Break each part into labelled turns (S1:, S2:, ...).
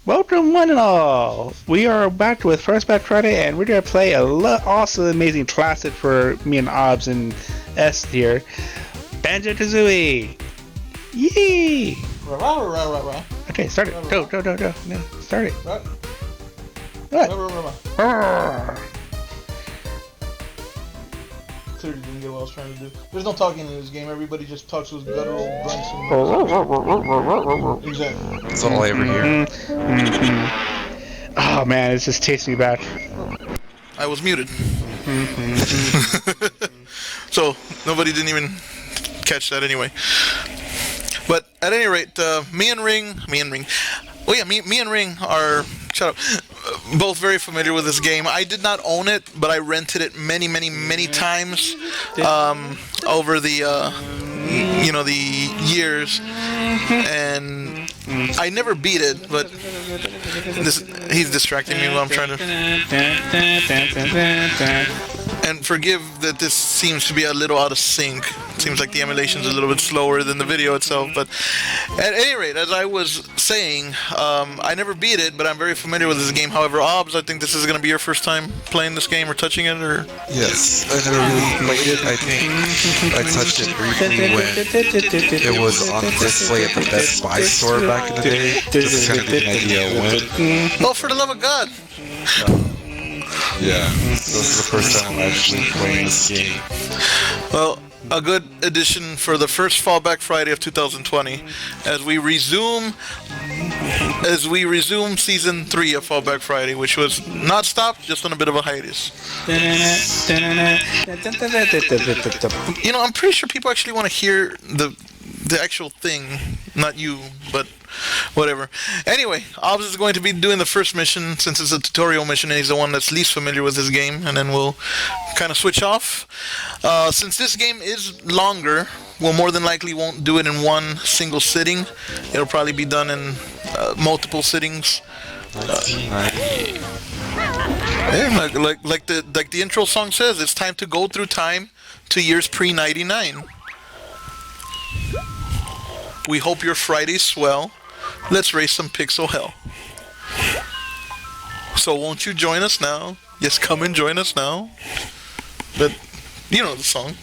S1: Welcome one and all! We are back with Fallback Friday, and we're going to play a awesome, amazing classic for me and Obs and S here. Banjo Kazooie! Yee! Okay, start it. Go. No, start it. What?
S2: Clearly didn't get what I was trying to do. There's no talking in this game. Everybody just talks with guttural grunts and... Exactly.
S3: That's all I ever hear.
S1: Oh man, it's just tasting me back.
S2: I was muted. So, nobody didn't even catch that anyway. But, at any rate, me and Ring are... Shut up. Both very familiar with this game. I did not own it, but I rented it many times over the the years, and I never beat it. But he's distracting me while I'm trying to. And forgive that this seems to be a little out of sync. It seems like the emulation's a little bit slower than the video itself. But at any rate, as I was saying, I never beat it, but I'm very familiar with this game. However, Obs, I think this is going to be your first time playing this game or touching it, or?
S3: Yes, I never really played it. I think I touched it briefly when it was on display at the Best Buy store back in the day. Just to kind of get an idea when.
S2: Oh, for the love of God!
S3: Yeah, so this is the first time I'm actually playing this game.
S2: Well, a good addition for the first Fallback Friday of 2020, as we resume season 3 of Fallback Friday, which was not stopped, just on a bit of a hiatus. You know, I'm pretty sure people actually want to hear the actual thing, not you, but whatever. Anyway, Obs is going to be doing the first mission, since it's a tutorial mission and he's the one that's least familiar with this game, and then we'll kind of switch off. Since this game is longer, we'll more than likely won't do it in one single sitting. It'll probably be done in multiple sittings. Yeah, like the intro song says, it's time to go through time to years pre-99. We hope your Friday's swell. Let's raise some pixel hell. So won't you join us now? Yes, come and join us now. But you know the song.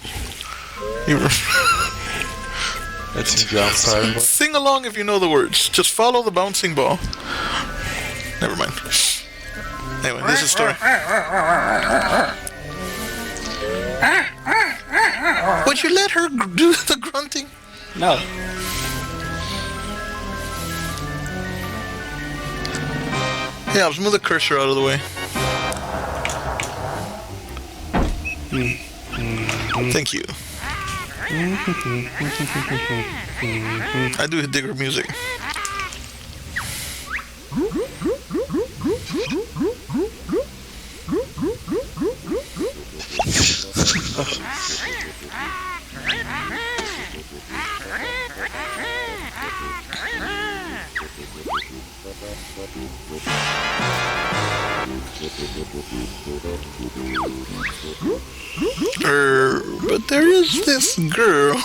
S2: Sing along if you know the words. Just follow the bouncing ball. Never mind. Anyway, this is the story. Would you let her do the grunting?
S1: No.
S2: Yeah, let's move the cursor out of the way. Thank you. I do dig her music. But there is this girl.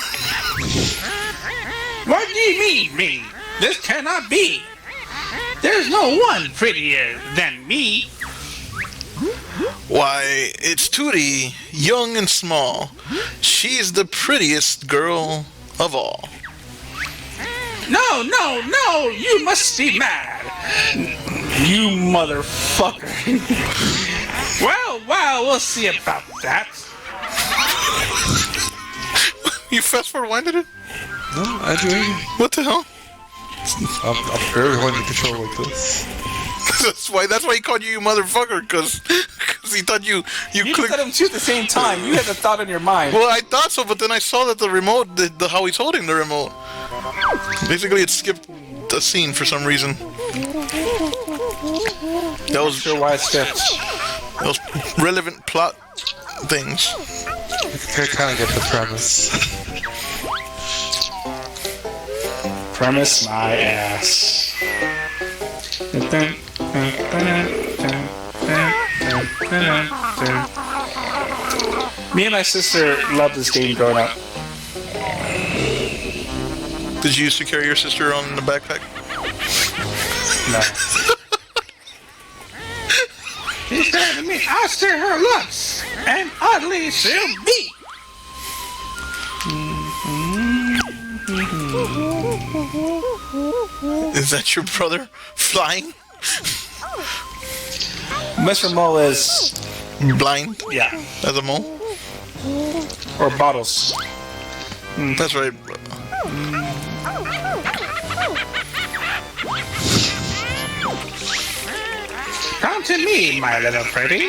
S4: What do you mean, me? This cannot be. There's no one prettier than me.
S2: Why, it's Tootie, young and small. She's the prettiest girl of all.
S4: No, you must be mad. You motherfucker. Well, we'll see about that.
S2: You fast forwarded it?
S3: No, I do it.
S2: What the hell?
S3: I'm very hard to control like this.
S2: That's why he called you motherfucker, because he thought you
S4: You
S2: clicked.
S4: said them two at the same time. You had the thought in your mind.
S2: Well, I thought so, but then I saw that the remote, how he's holding the remote. Basically, it skipped the scene for some reason. That was
S4: Sure why it skipped.
S2: those relevant plot things.
S3: I kind of get the premise.
S4: Premise my ass. Me and my sister loved this game growing up.
S2: Did you used to carry your sister on the backpack?
S4: No. She said to me, I'll steer her looks, and oddly she'll be.
S2: Is that your brother flying?
S4: Mr. Mole is,
S2: Blind
S4: yeah,
S2: as a mole?
S4: or bottles.
S2: That's right.
S4: Come to me, my little pretty.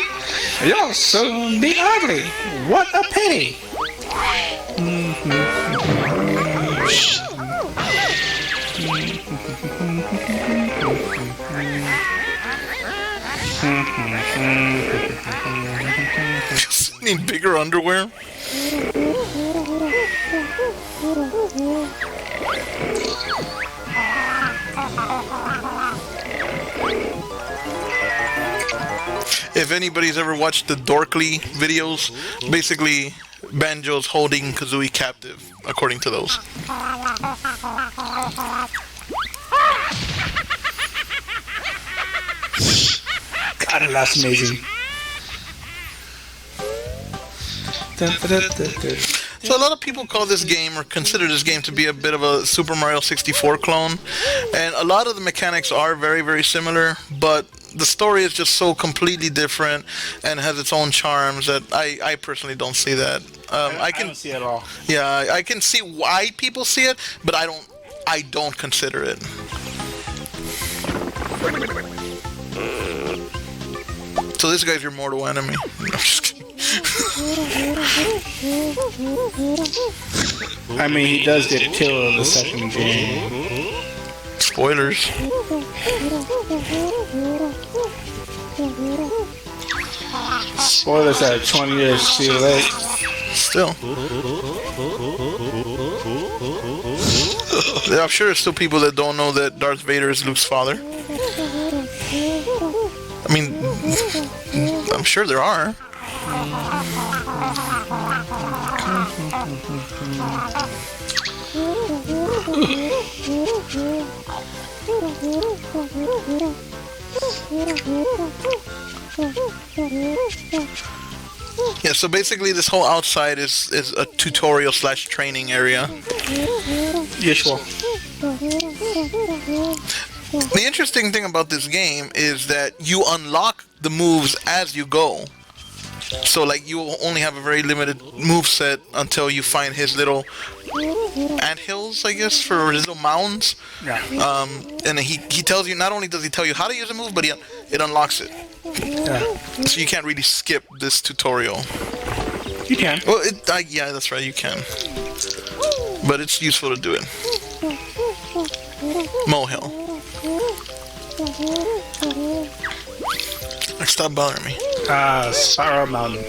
S4: You'll soon be ugly. What a pity.
S2: Just need bigger underwear. If anybody's ever watched the Dorkly videos, basically Banjo's holding Kazooie captive, according to those.
S4: God, that's amazing.
S2: So a lot of people call this game, or consider this game, to be a bit of a Super Mario 64 clone, and a lot of the mechanics are very, very similar, but the story is just so completely different and has its own charms that I personally don't see that.
S4: I don't see it at all.
S2: Yeah, I can see why people see it, but I don't consider it. So this guy's your mortal enemy. No, I'm just kidding.
S4: I mean, he does get killed in the second game.
S2: Spoilers.
S4: Spoilers at 20 years too late.
S2: Still. Yeah, I'm sure there's still people that don't know that Darth Vader is Luke's father. I mean, I'm sure there are. Yeah, so basically this whole outside is a tutorial / training area.
S4: Usual.
S2: The interesting thing about this game is that you unlock the moves as you go. So like you will only have a very limited move set until you find his little anthills, I guess, for his little mounds.
S4: Yeah.
S2: And he tells you, not only does he tell you how to use a move, but it unlocks it.
S4: Yeah.
S2: So you can't really skip this tutorial.
S4: You can.
S2: Well, yeah, that's right, you can. But it's useful to do it. Molehill. Stop bothering me.
S4: Spiral Mountain.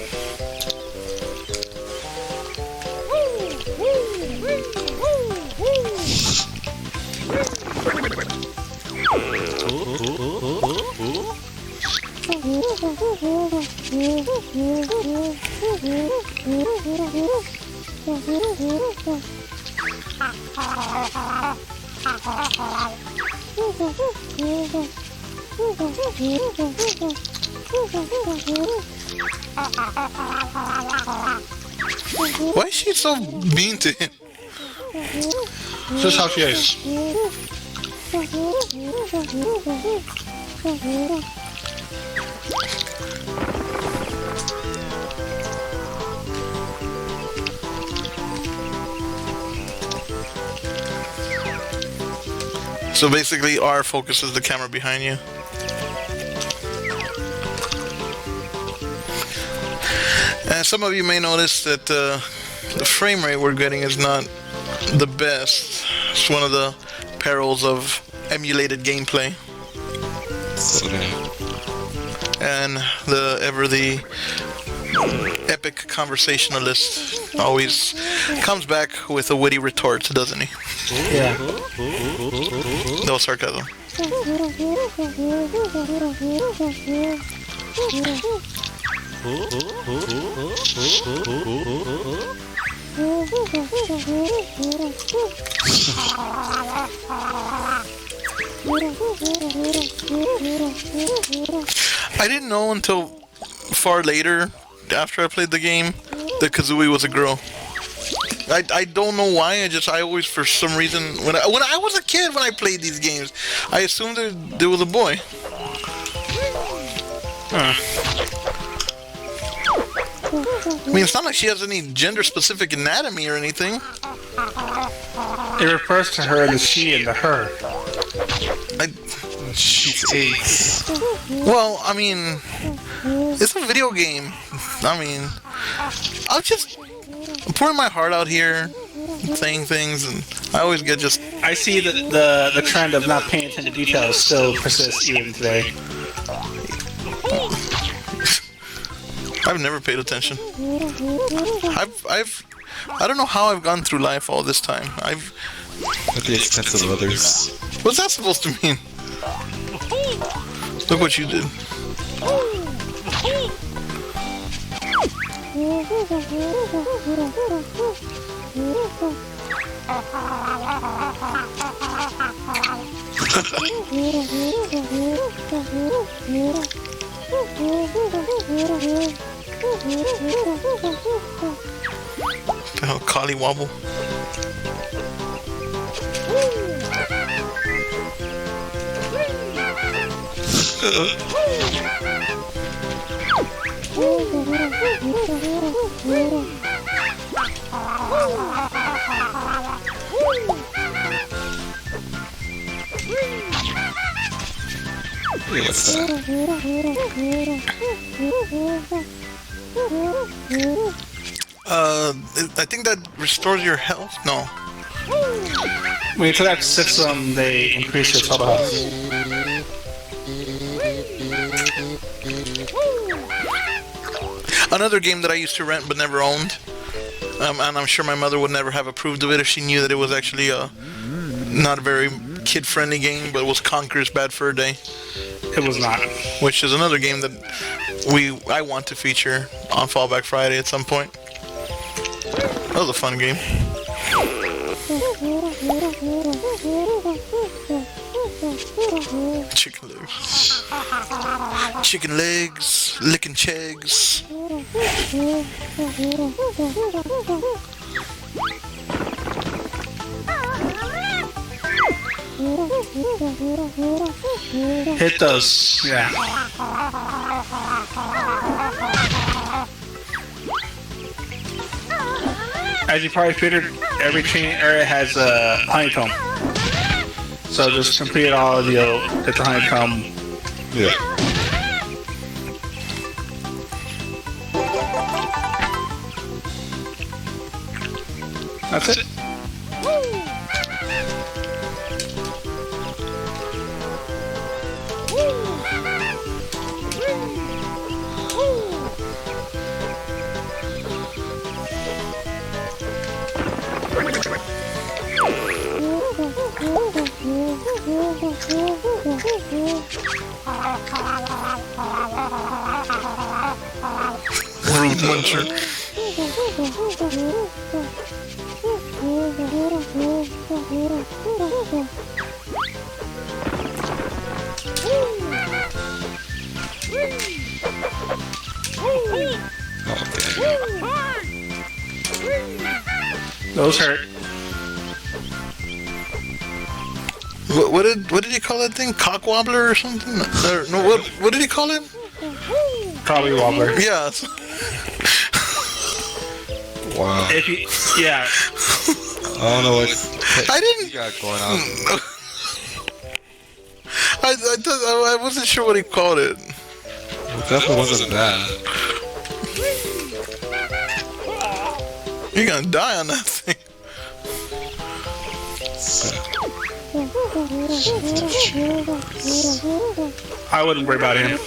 S2: Why is she so mean to him?
S4: This is how she is.
S2: So basically, R focuses the camera behind you. And some of you may notice that the frame rate we're getting is not the best. It's one of the perils of emulated gameplay.
S3: So
S2: And the epic conversationalist always comes back with a witty retort, doesn't he?
S1: Yeah.
S2: No sarcasm. I didn't know until far later, after I played the game, that Kazooie was a girl. I don't know why. I always, for some reason, when I was a kid, when I played these games, I assumed there was a boy. I mean, it's not like she has any gender-specific anatomy or anything.
S1: It refers to her in the she and the her.
S3: she's ace.
S2: Well, I mean, it's a video game. I mean, I'm pouring my heart out here, saying things, and I always get just...
S1: I see that the trend of not paying attention to details still persists even today.
S2: I've never paid attention. I don't know how I've gone through life all this time.
S3: At the expense of others.
S2: What's that supposed to mean? Look what you did. The hell, collie wobble.
S3: Wait, what's that?
S2: I think that restores your health? No.
S1: When you collect 6 of them, they increase your total health.
S2: Another game that I used to rent but never owned, and I'm sure my mother would never have approved of it if she knew that it was actually not a very kid-friendly game, but it was Conker's Bad Fur Day.
S1: It was not.
S2: Which is another game that I want to feature on Fallback Friday at some point. That was a fun game. Chicken legs. Chicken legs, licking chegs.
S1: Hit those. Yeah. As you probably figured, every training area has a honeycomb. So just complete all of the get the honeycomb.
S3: Yeah.
S1: That's it.
S2: Rude muncher. Those hurt. what did he call that thing? Cock wobbler or something? Or, no, what did he call it?
S1: Probably wobbler.
S2: Yeah.
S3: Wow.
S1: If you, yeah.
S3: I don't know what
S2: I didn't.
S3: you got going on.
S2: I wasn't sure what he called it.
S3: It definitely wasn't that.
S2: You're gonna die on that thing.
S1: I wouldn't worry about him.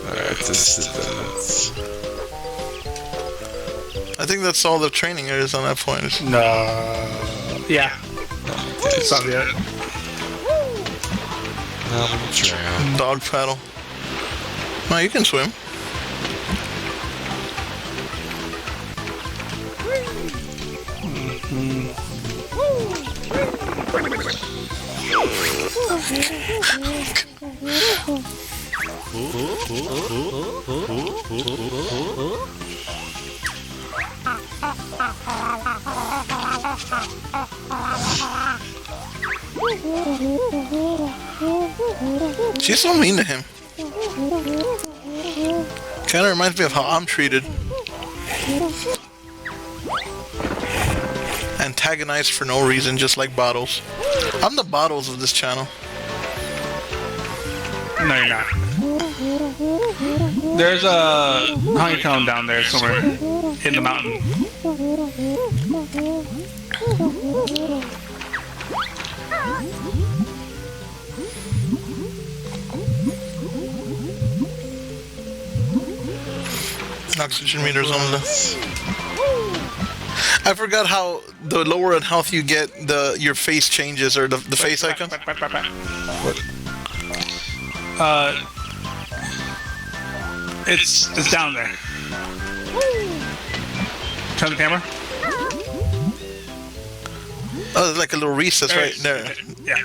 S3: Alright, this is
S2: I think that's all the training there is on that point.
S1: No. Yeah. It's not yet.
S3: No, I'm gonna drown.
S2: Dog paddle. No, you can swim. She's so mean to him. Kind of reminds me of how I'm treated. Antagonized for no reason, just like Bottles. I'm the Bottles of this channel.
S1: No, you're not. There's a honeycomb down there somewhere in the mountain.
S2: Oxygen meters on the. I forgot how the lower in health you get, your face changes, or the face icon.
S1: It's down there. Turn the camera.
S2: Oh, there's like a little recess right there.
S1: Yeah.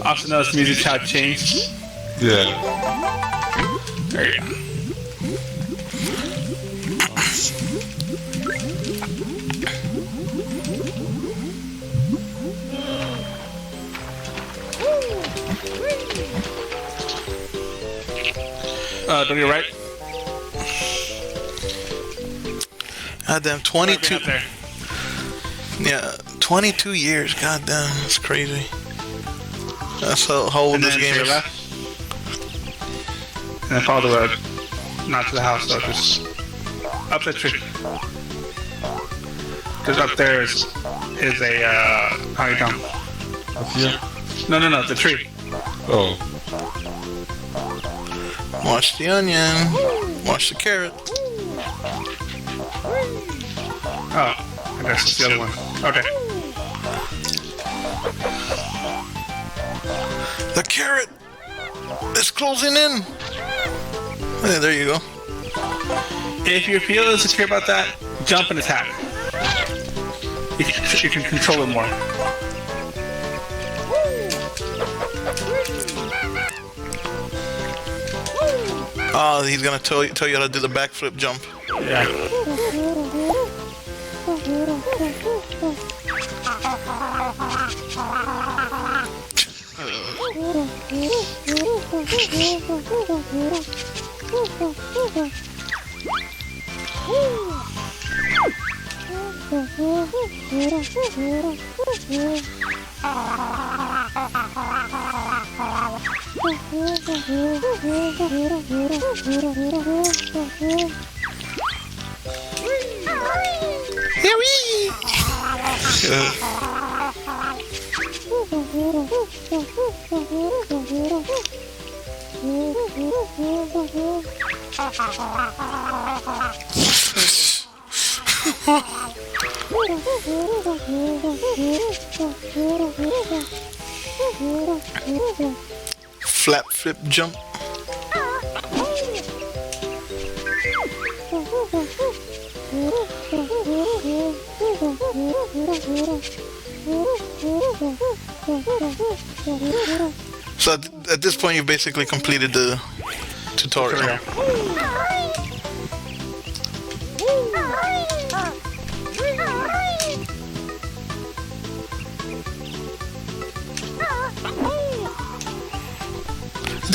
S1: Also notice music chat changed.
S3: Yeah.
S1: There you go. To your right.
S2: Goddamn, 22. Yeah, 22 years. Goddamn, that's crazy. That's how old this game is.
S1: Left. And then follow the road. Not to the house, though, just up the tree. Because up there is a honeycomb.
S3: Up here?
S1: No, the tree.
S3: Oh.
S2: Watch the onion. Watch the carrot.
S1: Oh, I guess it's the other one. Okay.
S2: The carrot is closing in. Yeah, there you go.
S1: If you feel insecure about that, jump and attack. You can control it more.
S2: Oh, he's gonna tell you how to do the backflip jump.
S1: Yeah.
S2: Flap flip jump. So at this point, you've basically completed the tutorial.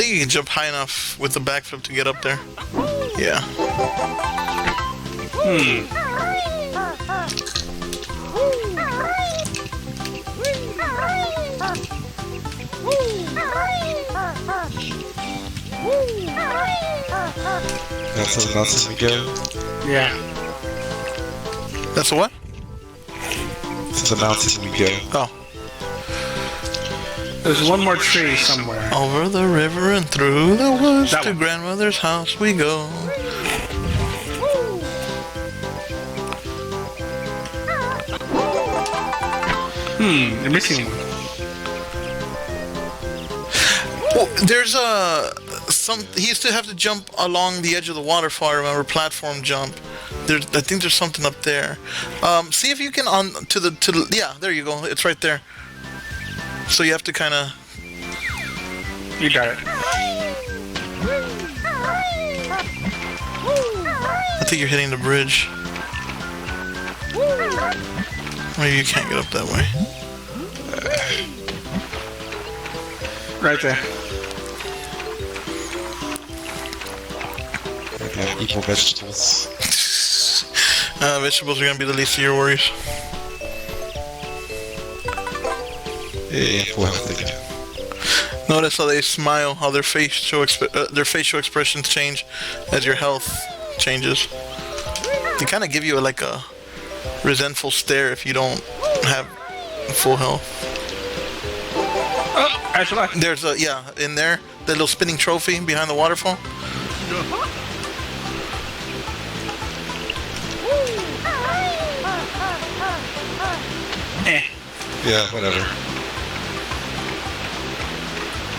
S2: think you can jump high enough with the backflip to get up there. Yeah.
S3: That's the mountain we go.
S1: Yeah.
S2: That's a what?
S3: To the mountain we go.
S2: Oh.
S1: There's one more tree somewhere.
S2: Over the river and through the woods
S1: That
S2: to
S1: one.
S2: grandmother's house we go.
S1: You're missing one.
S2: Well, there's he used to have to jump along the edge of the waterfall. I remember, platform jump. I think there's something up there. See if you can yeah, there you go. It's right there. So you have to kind of.
S1: You got it.
S2: I think you're hitting the bridge. Maybe you can't get up that way.
S1: Right there.
S3: We have equal vegetables.
S2: Vegetables are gonna be the least of your worries.
S3: Yeah, full health again.
S2: Notice how they smile, how their facial expressions change as your health changes. They kind of give you like a resentful stare if you don't have full health.
S1: Oh, actually.
S2: There's in there, that little spinning trophy behind the waterfall.
S3: Yeah, whatever.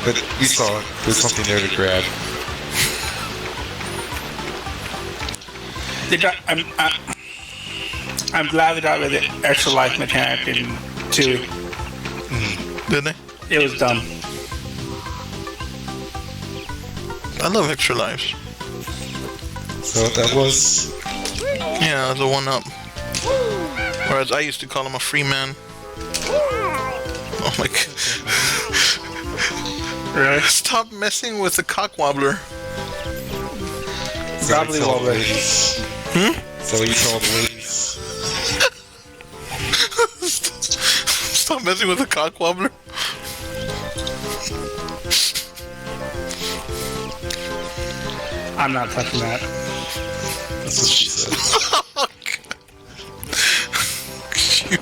S3: But we saw there's something there to grab.
S1: I'm glad they got rid of the extra life mechanic in 2.
S2: Didn't they?
S1: It was dumb.
S2: I love extra lives.
S3: So that was.
S2: Yeah, the one up. Or as I used to call him, a free man. Oh my god.
S1: Really?
S2: Stop messing with the cock wobbler.
S1: Gobbly wobbler.
S3: So you told the ladies.
S2: Stop messing with the cock wobbler.
S1: I'm not touching that.
S3: That's what she said.
S2: You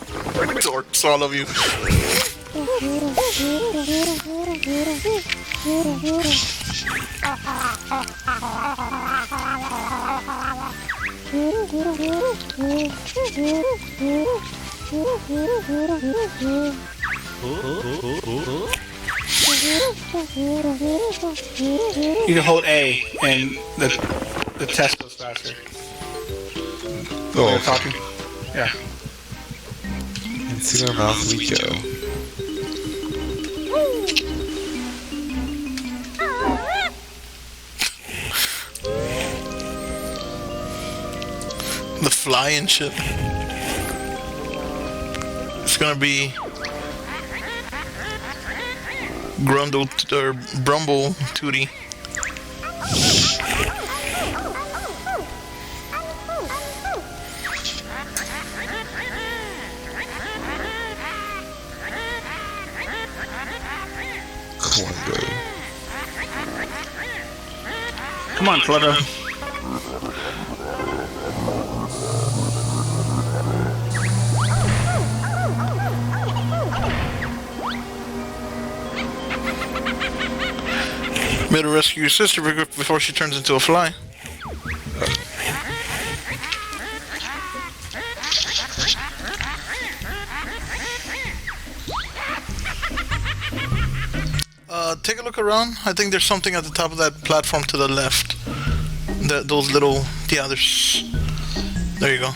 S2: dorks, all of you.
S1: You can hold A and the test goes faster.
S3: Oh,
S1: You're talking? Yeah.
S3: into their mouth we go.
S2: The fly and shit. It's gonna be Grundle or Brumble Tootie.
S1: Come on, Flutter.
S2: Better rescue your sister before she turns into a fly. Take a look around. I think there's something at the top of that platform to the left. Those little... Yeah, there's... There you go.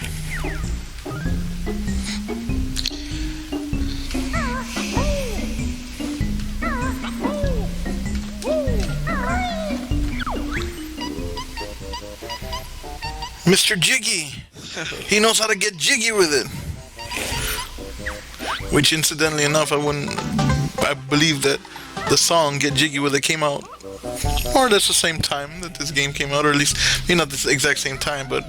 S2: Mr. Jiggy! He knows how to get jiggy with it! Which, incidentally enough, I believe that the song "Get Jiggy With It" came out more or less the same time that this game came out, or at least maybe not the exact same time, but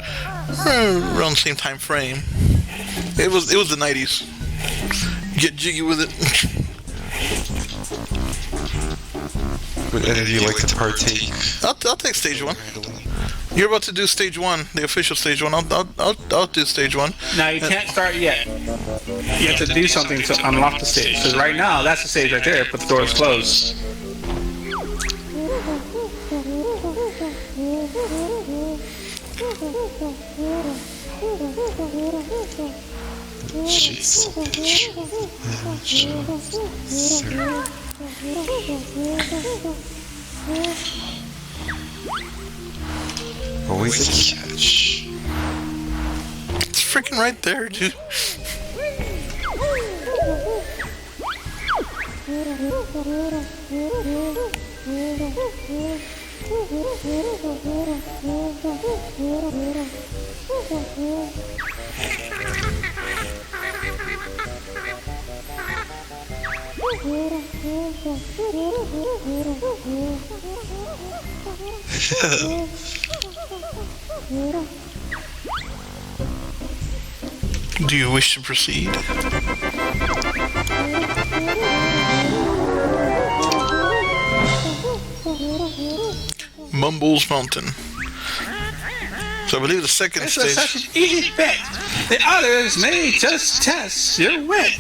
S2: around the same time frame. It was the 90s. Get jiggy with it.
S3: Would any of you like to partake?
S2: I'll take stage 1. You're about to do stage 1, the official stage 1. I'll do stage 1.
S1: No, you can't start yet. You have to do something to unlock the stage. Because right now, that's the stage right there, but the door is closed.
S3: Jeez. Always a catch.
S2: It's freaking right there, dude. Do you wish to proceed? Mumbles Mountain. So I believe the second
S1: This
S2: stage.
S1: is such an easy bet. The others may just test your wit.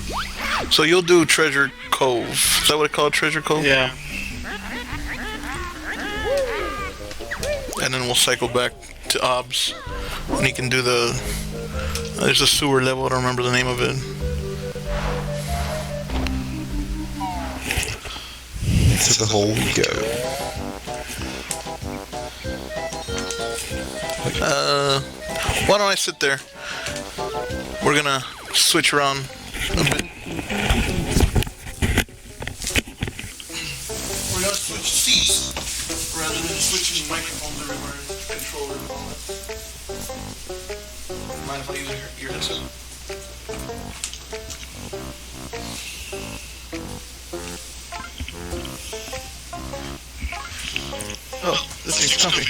S2: So you'll do Treasure Cove. Is that what it's called, Treasure Cove?
S1: Yeah.
S2: And then we'll cycle back to Obs. And he can do the... there's a sewer level, I don't remember the name of it.
S3: To the hole we go.
S2: Why don't I sit there? We're gonna switch around a bit. We're gonna switch seats rather than switching microphones everywhere, controller and all that. Mind if I use your headset? Oh, this thing's comfy.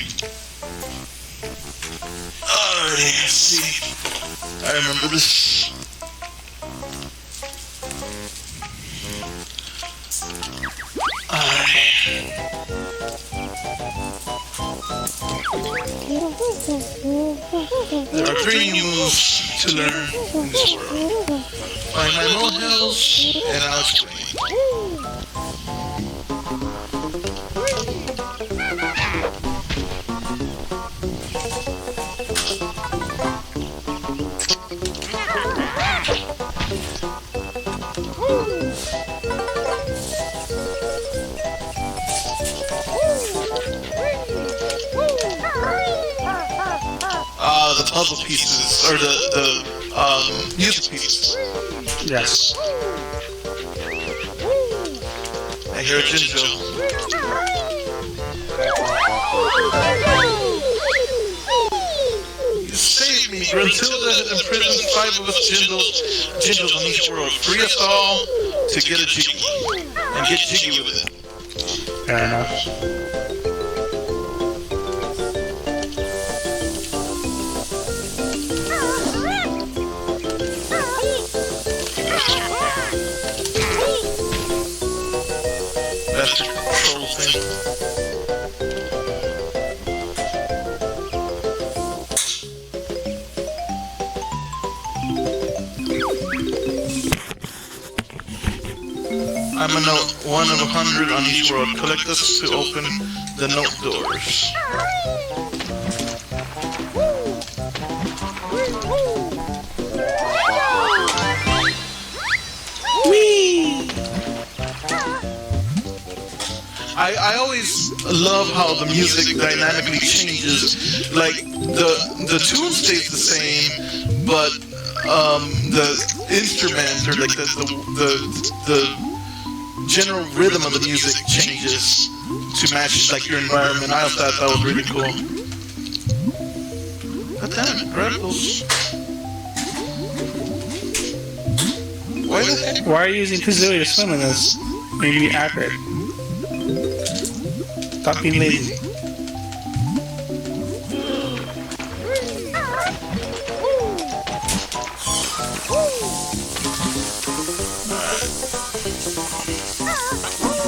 S2: Oh, yeah, see. I remember this. There are 3 new moves to learn in this world. Find my molehills, and I'll explain. The puzzle pieces, or the music pieces.
S1: Yes.
S2: I hear a Jinjo. You saved me. Gruntilda had imprisoned 5 of us Jinjos on each world. Free us all to get a jiggy. And get jiggy with it.
S1: Fair enough.
S2: That's the control thing. I'm a note, 1 of 100 on each world. Collect us to open the note doors. I always love how the music dynamically changes. Like the tune stays the same, but the instrument or like the general rhythm of the music changes to match like your environment. I thought that was really cool. God damn it, grab those. Why the heck?
S1: Why are you using Kazooie to swim in this? Maybe be accurate. Stop being lazy.
S2: I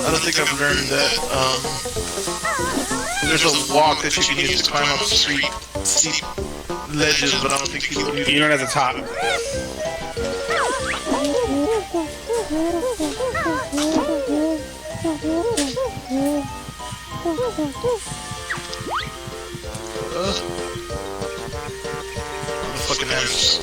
S2: don't think I've learned that. There's a walk that you can use to climb up steep ledges, but I don't think people use it.
S1: You learn at the top.
S2: Fucking ants.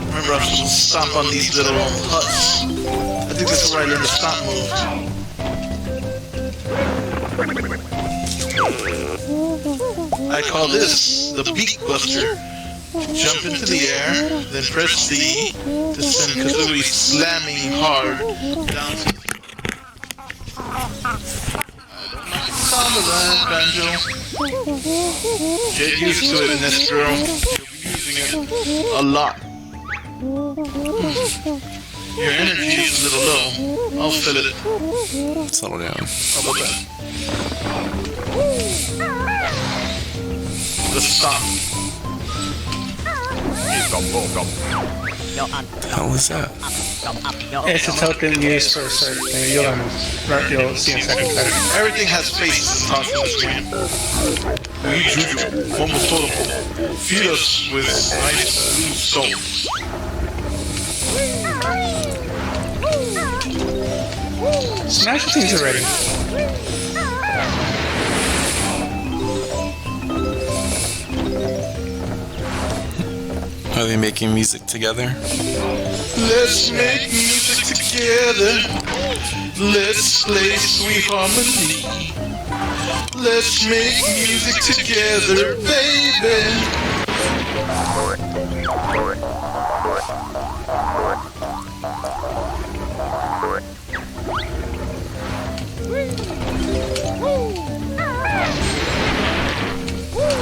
S2: Remember, I'm supposed to stomp on these little huts. I think this is where I learned the stomp move. I call this the Beak Buster. Jump into the air, then press C to send Kazooie slamming hard down to sound of that, Banjo. Get used to it, Nest Girl. You'll be using it a lot. Your energy is a little low. I'll fill it.
S3: Settle down.
S2: How about that? Let's stop.
S3: What the hell is that?
S1: It's a token used for a certain thing. You'll see in a second.
S2: Everything has faces and talks in this game. We Juju, almost total. Feed us with nice blue souls.
S1: Smash the things already.
S3: Are they making music together?
S2: Let's make music together. Let's play sweet harmony. Let's make music together, baby.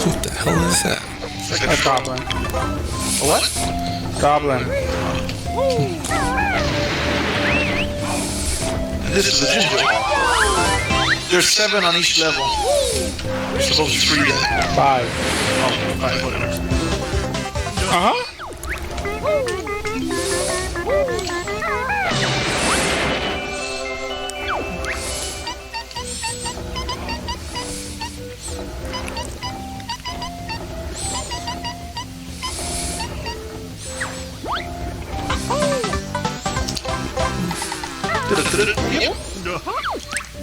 S3: What the hell is that?
S1: A goblin.
S2: What?
S1: Goblin.
S2: This is a ginger. There's 7 on each level. You're supposed to free that.
S1: 5.
S2: Oh, alright, whatever.
S1: Uh-huh.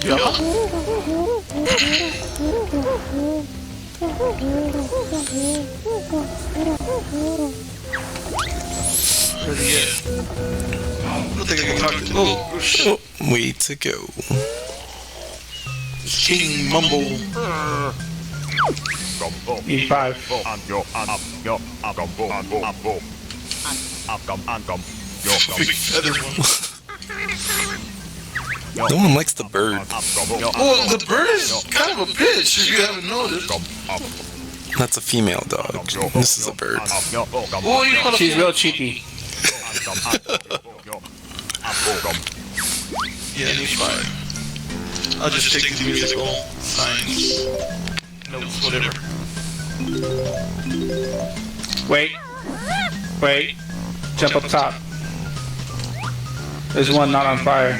S2: Yep. Yeah. I don't think I can talk to. Oh, shit.
S3: Oh, way to go.
S2: King Mumble.
S1: E5.
S2: Big feather one.
S3: No one likes the bird.
S2: Well, the bird is kind of a bitch, if you haven't noticed.
S3: That's a female dog. This is a bird.
S2: Oh, you call
S1: She's real cheeky.
S2: Yeah, he's fine. I'll just take the musical signs, notes, whatever.
S1: Wait. Wait. Jump up top. There's one not on fire.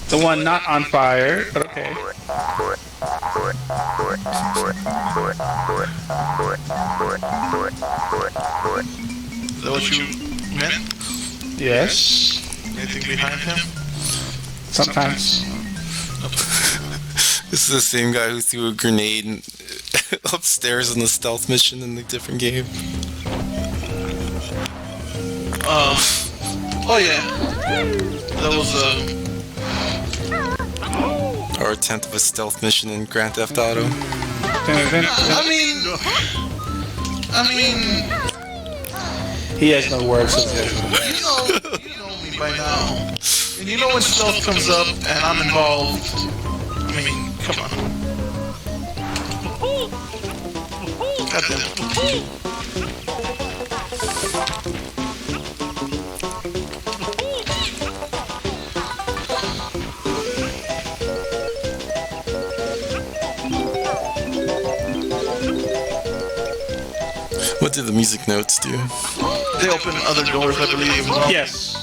S1: The one not on fire, but okay.
S2: Is that what you meant?
S1: Yes.
S2: Anything behind him?
S1: Sometimes.
S3: This is the same guy who threw a grenade upstairs in the stealth mission in the different game.
S2: Oh yeah. That was
S3: Or a tenth of a stealth mission in Grand Theft Auto.
S2: I mean,
S1: He He has no words.
S2: You know me by now. And you know when stuff comes up and I'm involved. I mean, come on. Goddamn.
S3: What did the music notes do?
S2: They open other doors, I believe.
S1: Yes.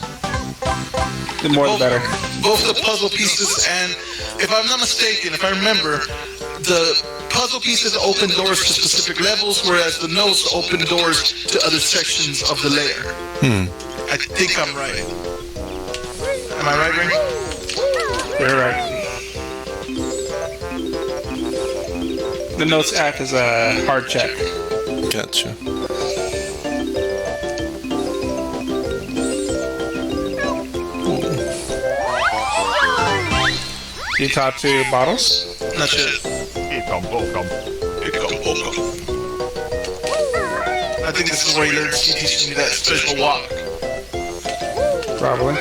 S1: The more the better.
S2: Both the puzzle pieces and, if I'm not mistaken, if I remember, the puzzle pieces open doors to specific levels, whereas the notes open doors to other sections of the layer. I think I'm right. Am I right, Ring?
S1: You're right. The notes act as a hard check.
S3: Gotcha.
S1: You talk to bottles?
S2: Not yet. I think this is where he learns to teach me that special walk.
S1: Probably.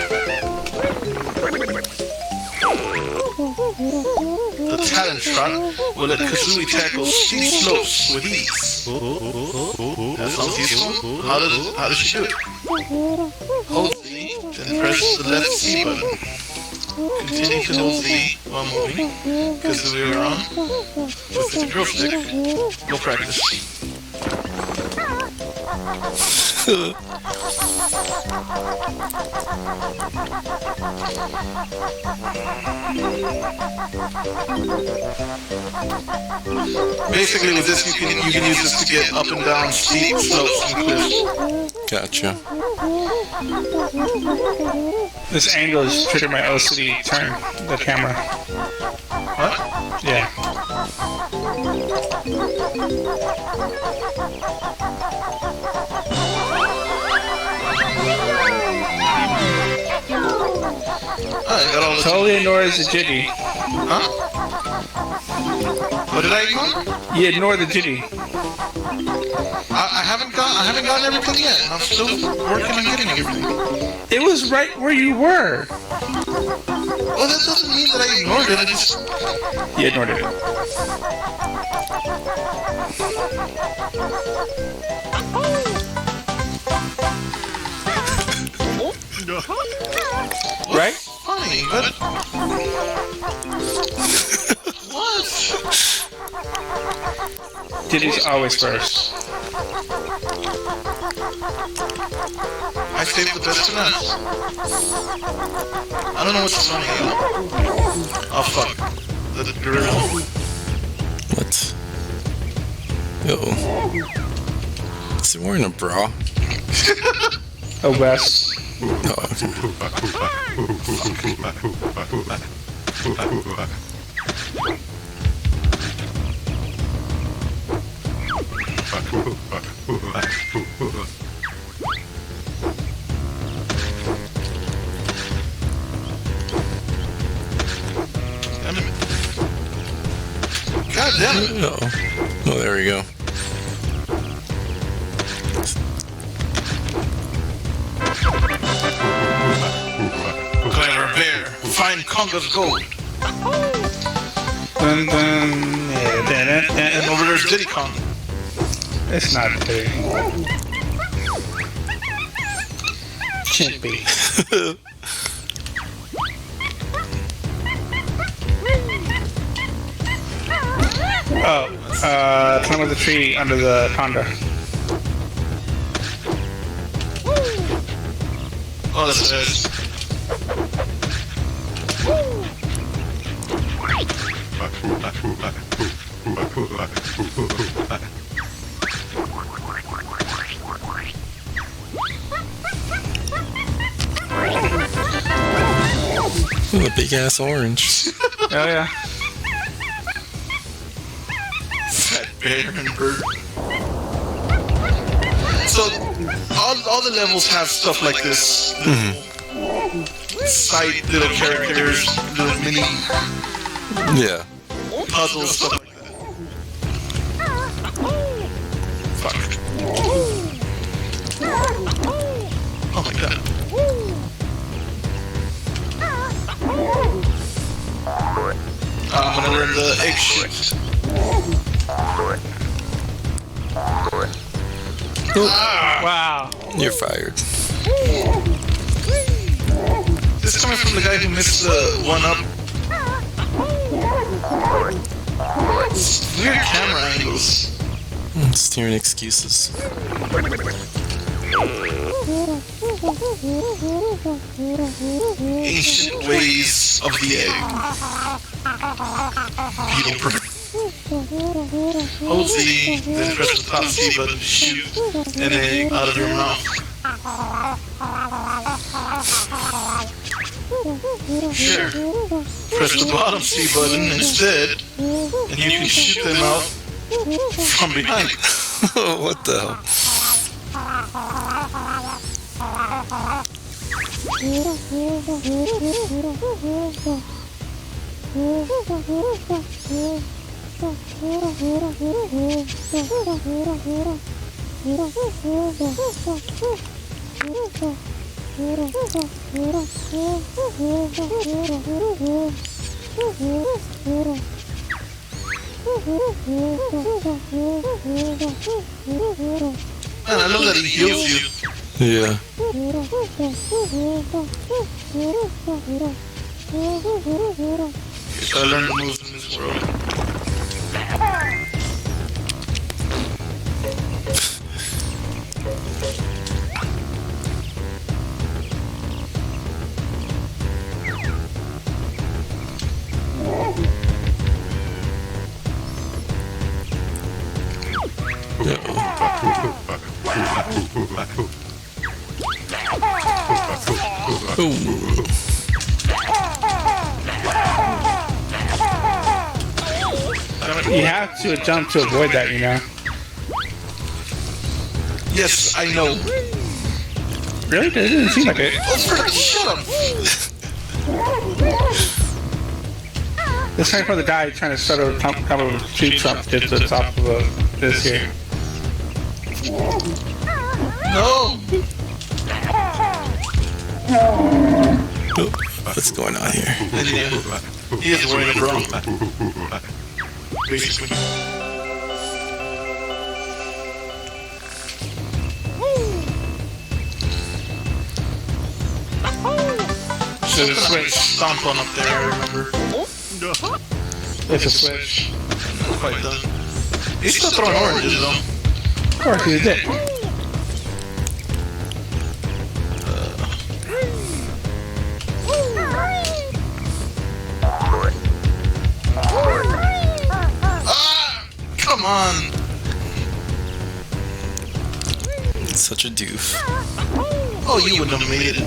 S2: The talent shot will let Kazooie tackle steep slopes with ease. That sounds useful. How does she do it? Hold Z, then press the left C button. Continue to hold Z while moving. Kazooie around with the drill stick. No practice. Basically, with this, you can use this to get up and down steep slopes and cliffs.
S3: Gotcha.
S1: This angle is triggering my OCD turn the camera.
S2: What?
S1: Yeah.
S2: I got all the
S1: Totally ignores the jitty.
S2: Huh? What did I ignore?
S1: You ignore the jitty.
S2: I haven't gotten everything yet. I'm still working on getting everything.
S1: It was right where you were.
S2: Well, that doesn't mean that I ignored it. I just...
S1: You ignored it. Right?
S2: Funny, but... What?
S1: Jitty's always first.
S2: I saved the best for last. I don't know what's funny. Oh, fuck. The gorilla.
S3: What? Oh. Is he wearing a bra?
S1: Oh, Wes.
S3: Oh,
S2: God damn it.
S3: oh, there we go.
S2: Clever bear. Find Conga's gold.
S1: Dun, dun, yeah, dun, dun, dun.
S2: And over there's Diddy Kong.
S1: It's not Diddy. Chimpy. Oh, climb up the tree under the panda.
S2: Oh, that's it.
S3: Ooh, a big ass orange.
S1: Oh yeah.
S2: Fat bear and bird. So, all the levels have stuff like this. Side little characters, little mini
S3: Yeah.
S2: puzzles, stuff like that. Fuck. Yeah. I'm gonna learn the egg shoot.
S1: Wow.
S3: You're fired.
S2: This is coming from the guy who missed the one up. Weird camera angles.
S3: Steering excuses.
S2: Ancient ways of the egg. Beetle print. Hold Z, then press the top C button to shoot an egg out of your mouth. Sure. Press the bottom C button instead, and you can shoot them out from behind.
S3: What the hell?
S2: Man, I love that he heals you.
S3: Yeah.
S2: So I learned the moves in this world.
S1: You have to jump to avoid that, you know.
S2: Yes, I know.
S1: Really? It didn't seem like it.
S2: Oh, shut up!
S1: This time for the guy trying to start over top of a tree trunk to the top of this here.
S2: No!
S3: What's going on here?
S2: He is wearing a bra. Basically. So the switch stomp on up there, I remember.
S1: It's a switch.
S2: Not quite done. He's still throwing oranges though.
S1: Of course, he's a dick.
S2: Come on!
S3: Such a doof.
S2: Oh, you wouldn't have made it.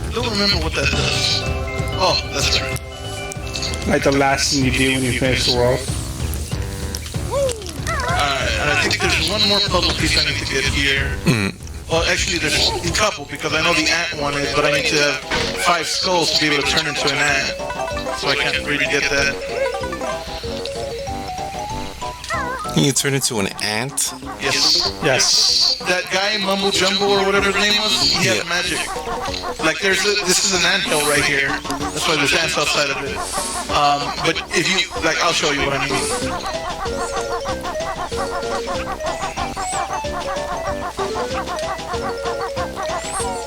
S2: I don't remember what that does. Oh, that's right.
S1: Like the last thing you do when you finish the world.
S2: Alright, and I think there's one more puzzle piece I need to get here. Well, actually, there's a couple, because I know the ant one is, but I need to have 5 skulls to be able to turn into an ant. So I can't really get that.
S3: You turn into an ant?
S2: Yes.
S1: Yes.
S2: That guy, Mumbo Jumbo or whatever his name was, he had magic. Like, this is an anthill right here. That's why there's ants outside of it. But if you, like, I'll show you what I mean.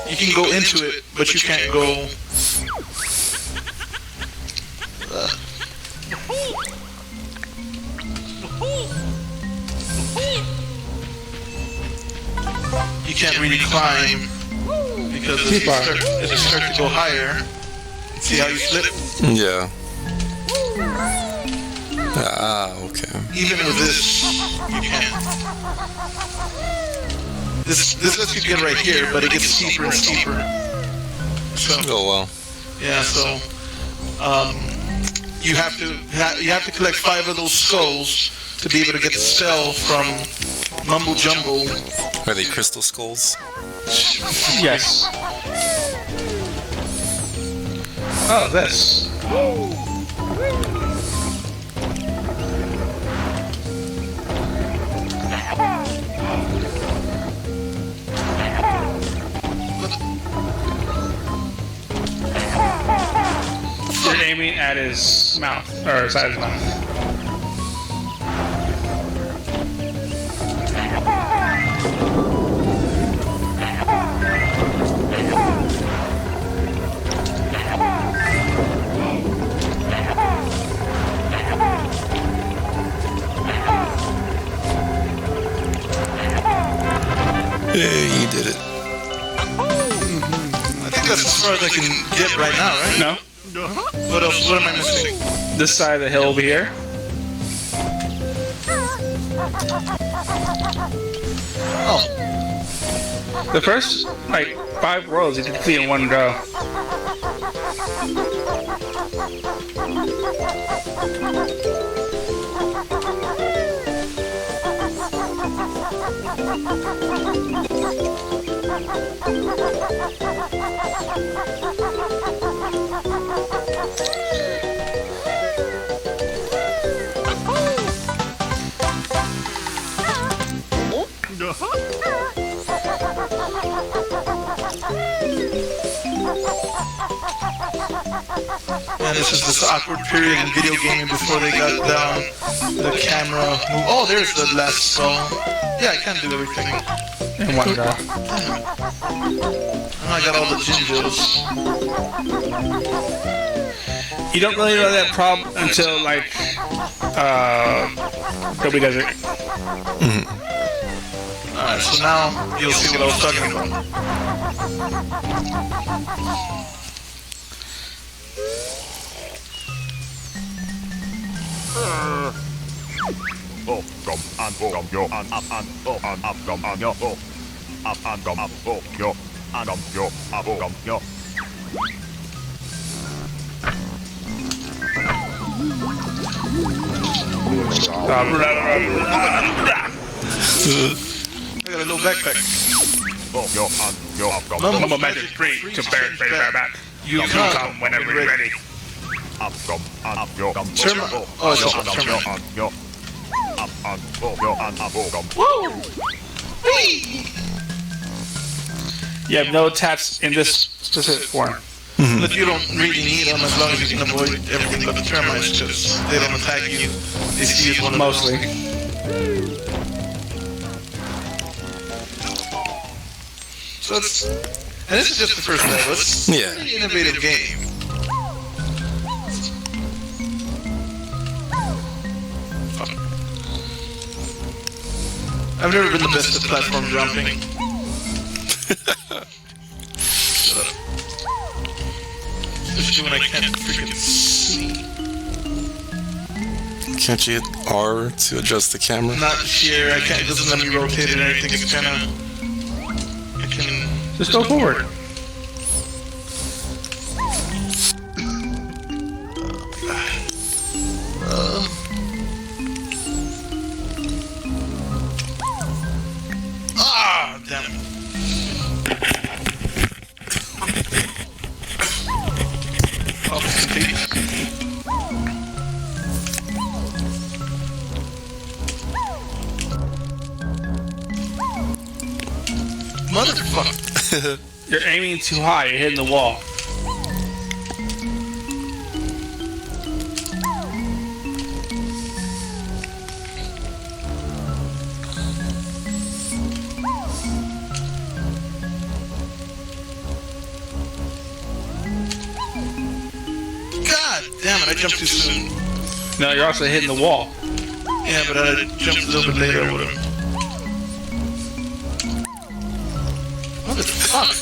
S2: You can go into it, but you can't go... You can't really climb because if you start to go higher, see how you slip?
S3: Yeah. Ah, okay.
S2: Even with this, you can't. This lets you get right here, but it gets steeper and steeper. So
S3: Oh well.
S2: yeah, so you have to collect 5 of those skulls to be able to get the spell from Mumble Jumble.
S3: Are they crystal skulls?
S1: Yes. Oh, this. You're aiming at his mouth, or side of his mouth.
S3: Hey, you did it.
S2: I think that's as far as I can get right now, right?
S1: No?
S2: What else? What am I missing?
S1: This side of the hill over here.
S2: Oh,
S1: The first, like, 5 worlds you can complete in one go.
S2: and this is this awkward period in video gaming before they got down the camera move. Oh, there's the last spell. Yeah, I can do everything.
S1: In one go.
S2: I got all the gingers.
S1: You don't really know that problem until, like, Gobi does it.
S2: Alright, so now you'll see what I was talking about. I got a little backpack.
S1: Mumble magic free to bear back. You can come whenever you're ready.
S2: Termite. Oh, it's just a termite. Woo! Whee!
S1: You have no attacks in this specific form.
S2: But you don't really need them as long as you can avoid everything but the termites, because they don't attack you. They see you as one of those.
S1: Mostly.
S2: So it's, and this is just the first level. It's
S3: Yeah.
S2: a pretty innovative game. I've never been the best at platform jumping. Especially when I can't freaking see.
S3: Can't you hit R to adjust the camera?
S2: Not here. I can't. It doesn't let me rotate it or anything. It's kind of. I can.
S1: Just go forward.
S2: Damn it. Oh, contagious. Motherfucker.
S1: You're aiming too high. You're hitting the wall.
S2: God damn it, I jumped too soon.
S1: No, you're also hitting the wall.
S2: Yeah, but I jumped a little bit later. I would've. What the fuck?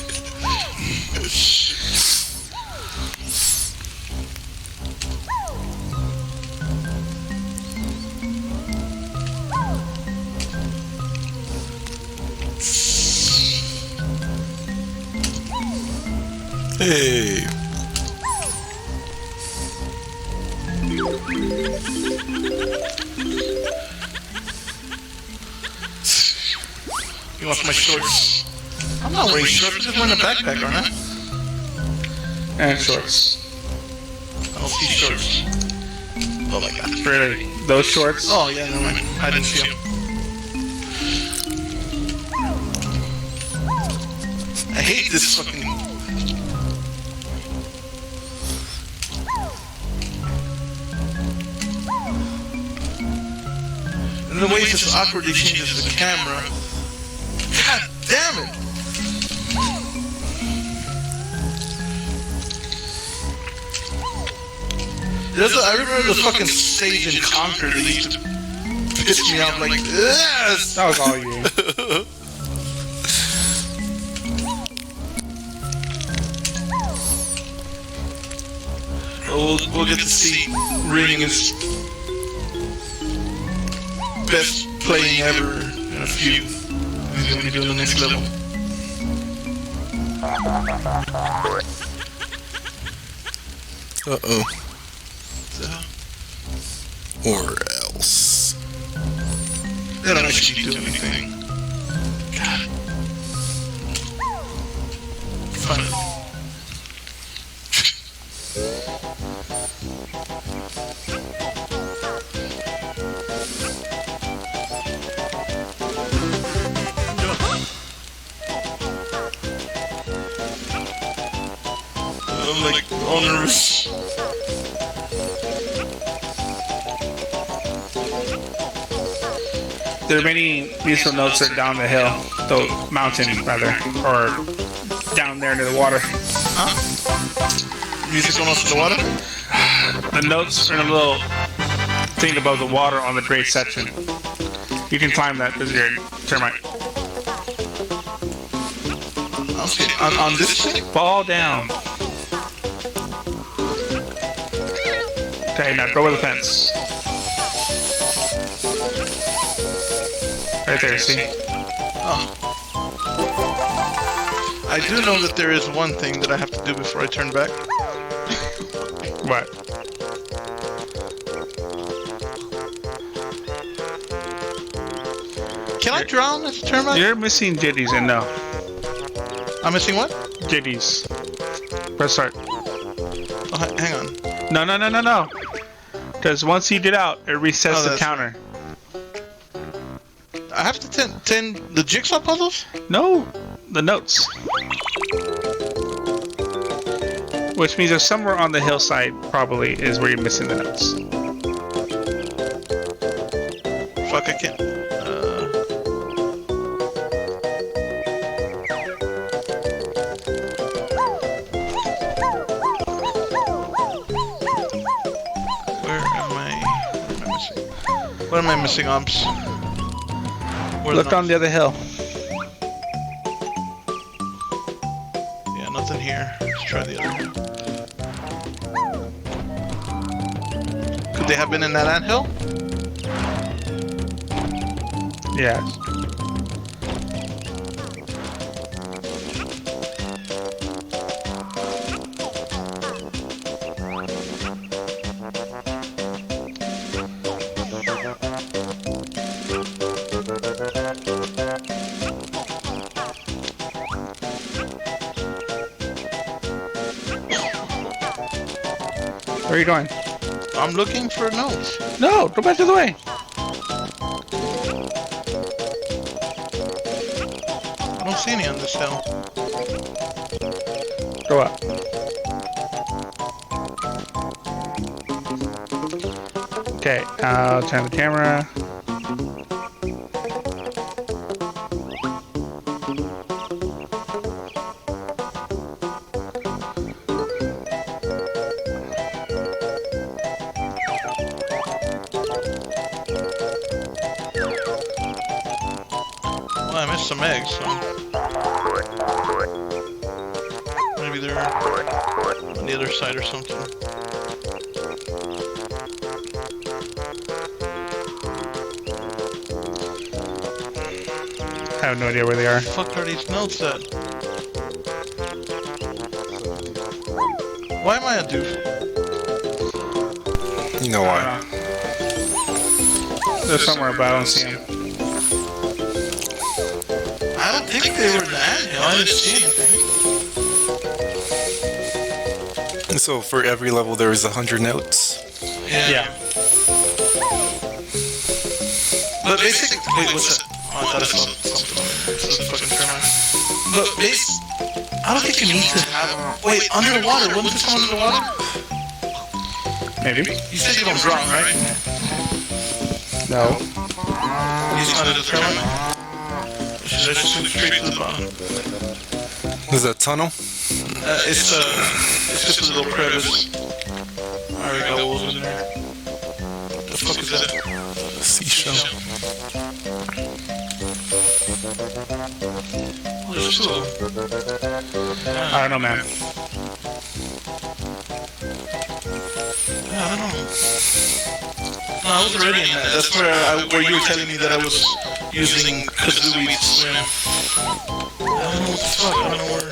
S3: Hey.
S2: You want my shorts? I'm not wearing shorts. I'm just wearing a backpack, aren't I?
S1: And shorts.
S2: I don't see shorts. Oh my god.
S1: Really? Those shorts?
S2: Oh yeah, never mind. I didn't see them. I hate this fucking... And the way it just awkwardly changes the camera. God damn it! I remember the fucking stage in Conquer that used to piss me off like this.
S1: That was all you.
S2: We'll get to see Ring's best playing ever in a few. He's gonna be doing the next level.
S3: Uh-oh. Or else.
S2: They don't actually do anything. God. Fun. I'm like onerous.
S1: There are many musical notes that are down the hill, the mountain rather, or down there near the water.
S2: Huh? Musical notes in the water?
S1: The notes are in a little thing above the water on the gray section. You can climb that with your termite.
S2: Okay, on this thing?
S1: Fall down. Okay, now go over the fence. Right there, see?
S2: Oh. I do know that there is one thing that I have to do before I turn back.
S1: What?
S2: Can I drown as a turn back?
S1: You're missing jitties and no.
S2: I'm missing what?
S1: Jitties. Press start.
S2: Oh, hang on.
S1: No. Because once you get out, it resets the counter.
S2: I have to tend the jigsaw puzzles?
S1: No, the notes. Which means there's somewhere on the hillside, probably, is where you're missing the notes.
S2: Fuck, I can't. Where am I missing? What am I missing, Omps?
S1: Look on the other hill.
S2: Yeah, nothing here. Let's try the other one. Could they have been in that anthill?
S1: Yes. Where are you going?
S2: I'm looking for notes.
S1: No, go back to the way.
S2: I don't see any on this hill.
S1: Go up. Okay, I'll turn the camera.
S2: Well, I missed some eggs, so maybe they're on the other side or something.
S1: I have no idea where they are.
S2: Where the fuck are these notes at? Why am I a doof?
S3: You know why?
S1: They're somewhere, but I don't see them.
S2: think they were that. You know, I didn't see anything.
S3: So for every level there was 100 notes.
S1: Yeah.
S2: But basically, wait, what's that? Oh, I thought I saw something. It's a fucking termite. But I don't think you need to have. Wait, under the water? Wouldn't this come under the water?
S1: Maybe.
S2: You said you don't drown, right?
S1: No.
S2: He's under the termite. Should I just swim straight to the bottom?
S3: Is that a tunnel?
S2: It's just a little crevice. There we go, what was in there? The fuck is that?
S3: Seashell.
S2: Oh, there's two of them.
S1: I don't know, man.
S2: Yeah, I don't know. No, I was already in that. That's where you were telling me that I was using Kazooie to swim. I don't know what the fuck, I don't know where.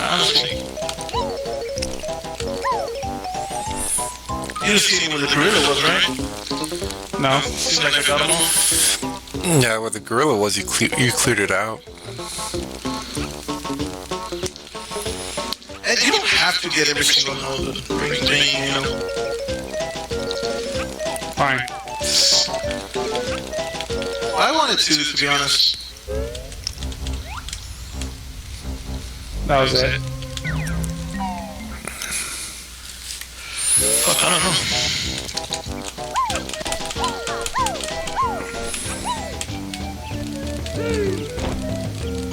S2: Honestly. You didn't see any where the gorilla was, right?
S1: No.
S2: Seems like I got them all.
S3: Yeah, where the gorilla was, you cleared it out.
S2: And you don't have to get every single node to bring thing, you know.
S1: Fine.
S2: I wanted to be honest.
S1: That was it.
S2: Fuck, I don't know.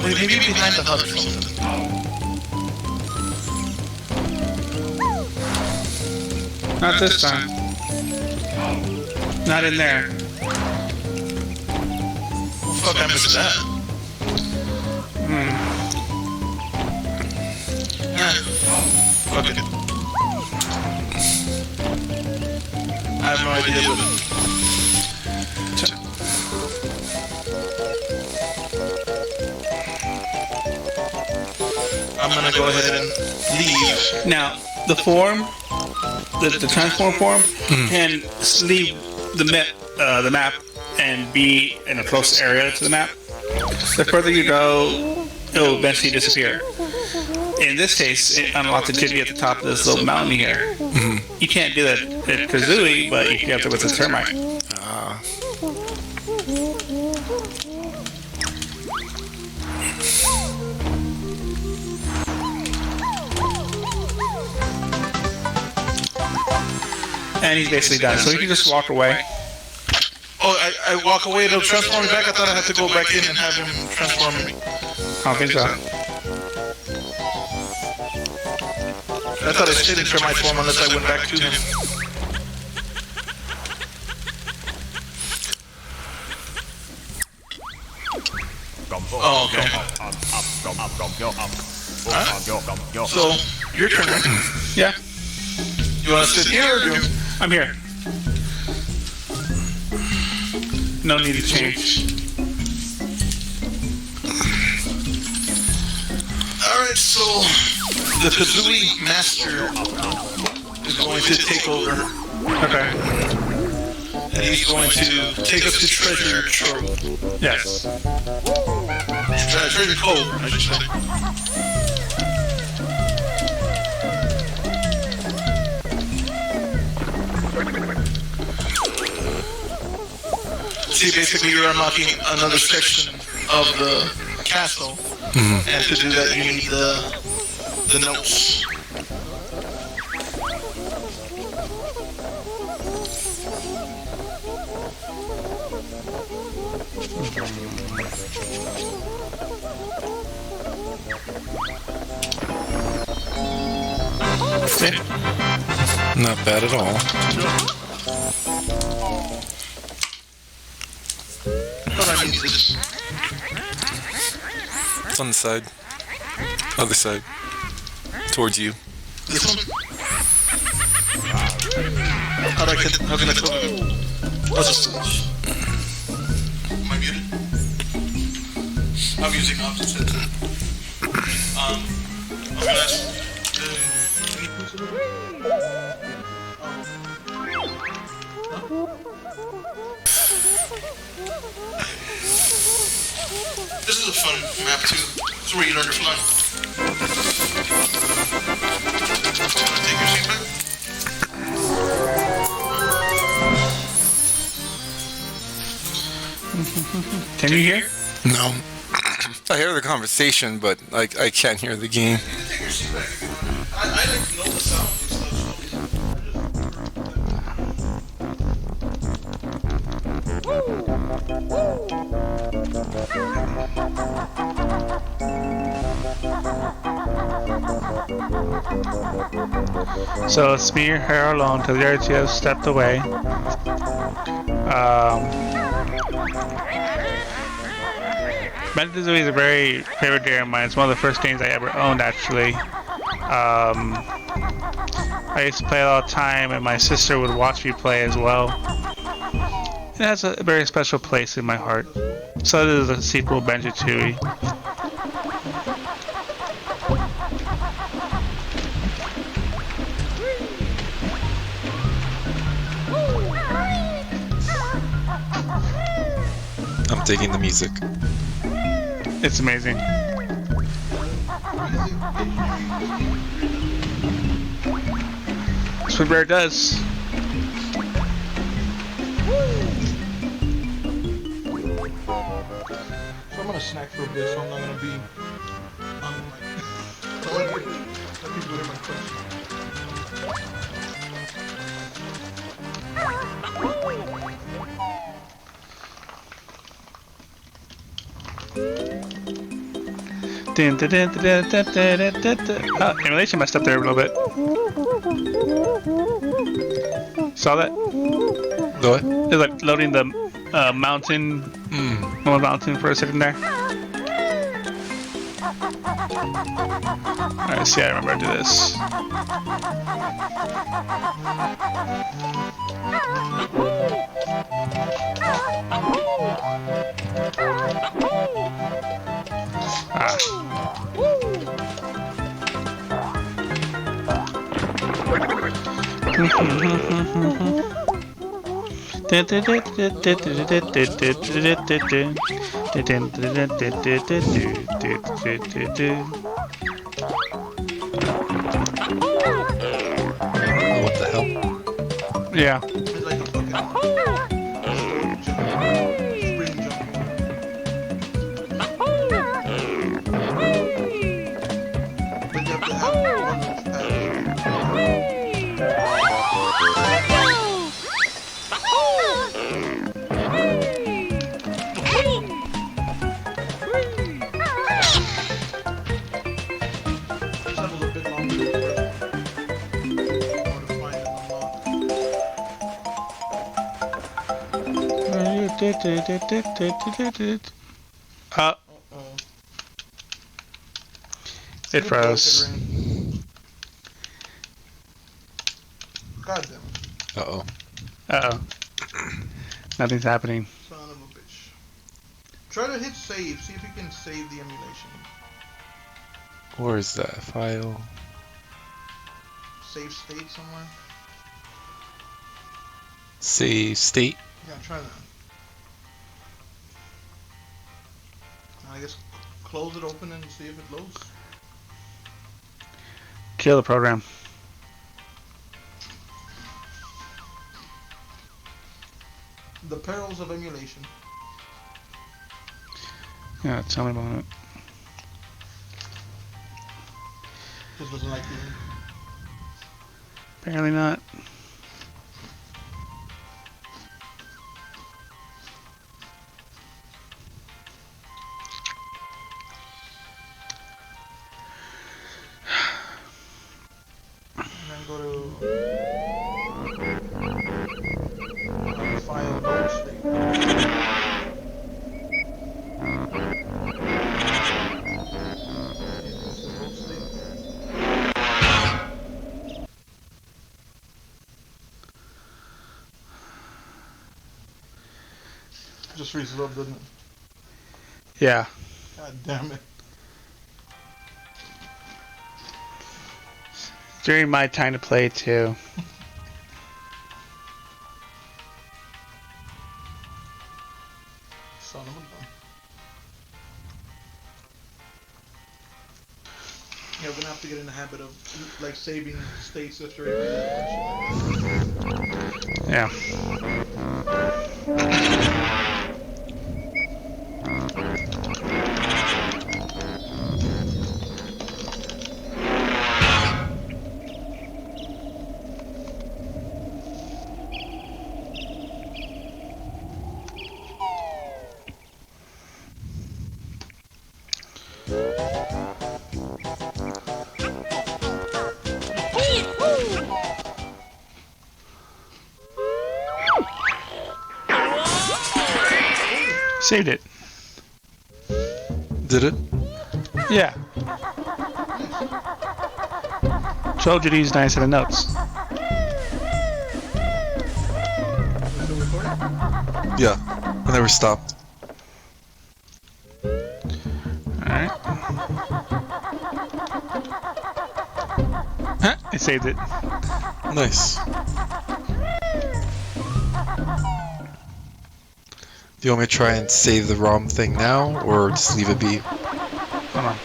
S2: Wait, maybe behind the hut or something.
S1: Not this time. Not in there.
S2: Fuck, I missed that. Fuck it. I have no idea what. I'm gonna go ahead and leave.
S1: Now, the form, the transform form, can leave the map and be in a close area to the map. The further you go, it will eventually disappear. In this case, it unlocks the Jitty at the top of this little mountain here. You can't do that at Kazooie, but you can have to with the termite. And he's basically done, so you can just walk away.
S2: Oh, I walk away, it'll transform me back? I thought I had to go back in and have him transform me.
S1: I don't think so.
S2: I thought I stayed in termite form unless I went back to him. Oh, okay. Huh? So, your turn, right?
S1: Yeah,
S2: You wanna sit here or do?
S1: I'm here. No need to change.
S2: Alright, so the Kazooie Master is going to take over.
S1: Okay.
S2: And he's going to take us to Treasure Trove.
S1: Yes.
S2: Treasure Cove, I should say. See, basically you're unlocking another section of the castle, and to do that you need the notes.
S3: Not bad at all.
S2: But I need this.
S3: It's on the side. Other side. Towards you.
S2: This one? How can I close it? What's this? Am I muted? I'm using options headset. I'm gonna ask. This is a fun map too. It's where you learn to fly. Take your seat back.
S1: Can you hear?
S3: No. I hear the conversation, but I can't hear the game.
S2: Take your seat back. I like to know the sound and stuff.
S1: So it's me here alone till the other two have stepped away. Banjo Kazooie is a very favorite game of mine. It's one of the first games I ever owned, actually. I used to play it all the time, and my sister would watch me play as well. It has a very special place in my heart. So this is a sequel, Banjo Kazooie.
S3: I'm digging the music.
S1: It's amazing. That's what Rare does.
S2: So I'm gonna snack for a bit, so I'm not gonna be on my. So let me do my question.
S1: Oh, emulation messed up there a little bit. Saw that?
S3: What?
S1: It's like loading the mountain, normal mountain for a second there. Alright, see, I remember how to do this. Ah.
S3: What the hell?
S1: Yeah.
S2: It's like a fucking spring jump. But you have to have one of those This level's a bit longer than the first one. More to find and unlock. Uh-oh.
S1: It froze.
S2: God damn it.
S3: Uh-oh.
S1: Uh-oh. Nothing's happening.
S2: Son of a bitch. Try to hit save. See if you can save the emulation.
S3: Where is that file?
S2: Save state somewhere.
S3: Save state?
S2: Yeah, try that. I guess close it open and see if it loads.
S1: Kill the program.
S2: The perils of emulation.
S1: Yeah, tell me about it.
S2: This wasn't like you.
S1: Apparently not.
S2: And then go to file load state. This is load state. Just freezes up, doesn't it?
S1: Yeah.
S2: God damn it.
S1: During my time to play too.
S2: Yeah, we're gonna have to get in the habit of like saving states after every level.
S1: Yeah. Saved it.
S3: Did it?
S1: Yeah. Told you to use 9 set of notes.
S3: Yeah. I never stopped.
S1: Alright. Huh, I saved it.
S3: Nice. Do you want me to try and save the ROM thing now, or just leave it be?
S1: Come on.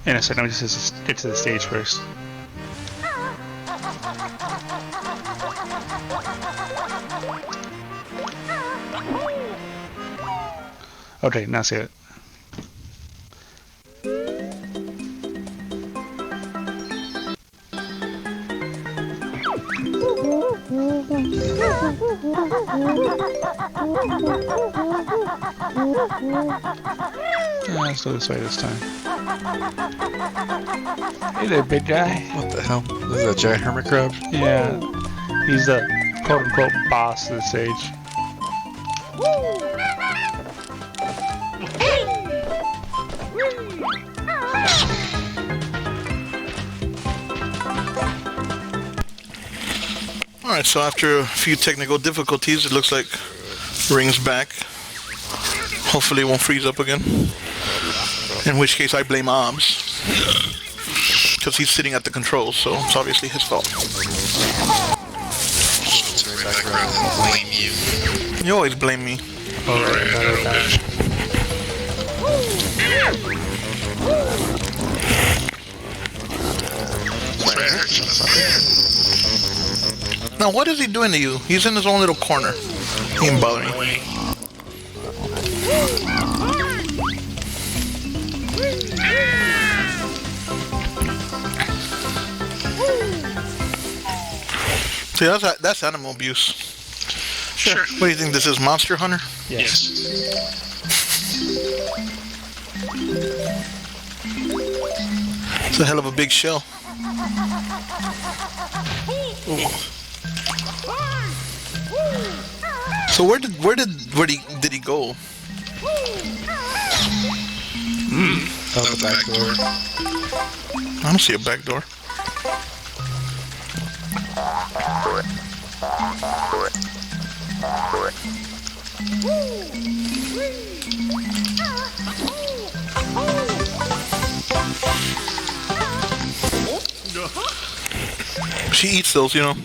S1: In a second, let me just get to the stage first. Okay, now save it. Let's go this way this time. Hey there, big guy.
S3: What the hell? Is that a giant hermit crab?
S1: Yeah, he's the quote-unquote boss of the stage.
S2: Alright, so after a few technical difficulties, it looks like Ring's back. Hopefully it won't freeze up again. In which case I blame Obs. Because he's sitting at the controls, so it's obviously his fault. You always blame me. Now what is he doing to you? He's in his own little corner. He ain't bothering you. See, that's animal abuse.
S1: Sure.
S2: What do you think this is, Monster Hunter?
S1: Yes.
S2: It's a hell of a big shell. Ooh. So where did he go?
S3: Out the back door.
S2: I don't see a back door. She eats those, you know.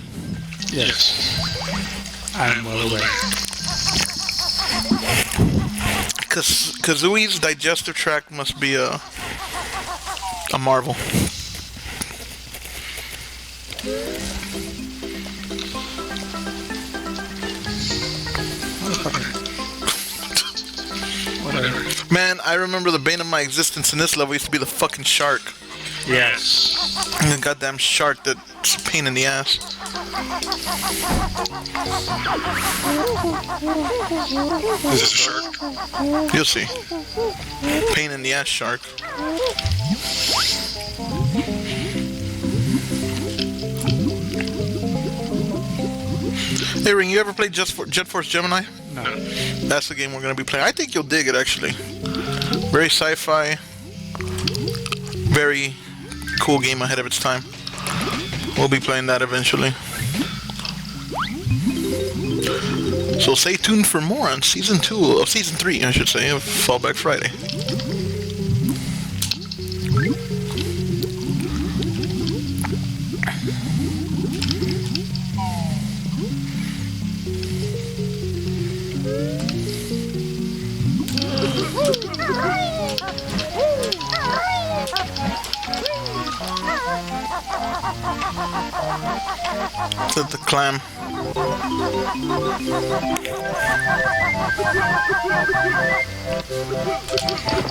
S1: Yes. I'm well aware.
S2: Kazooie's digestive tract must be a marvel.
S1: Whatever.
S2: Man, I remember the bane of my existence in this level used to be the fucking shark.
S1: Yes.
S2: And the goddamn shark that's a pain in the ass.
S3: Is this a shark?
S2: You'll see. Pain in the ass shark. Hey Ring, you ever played Jet Force Gemini?
S1: No.
S2: That's the game we're gonna be playing. I think you'll dig it actually. Very sci-fi. Very cool game ahead of its time. We'll be playing that eventually. So stay tuned for more on season 3, I should say, of Fallback Friday. The clam.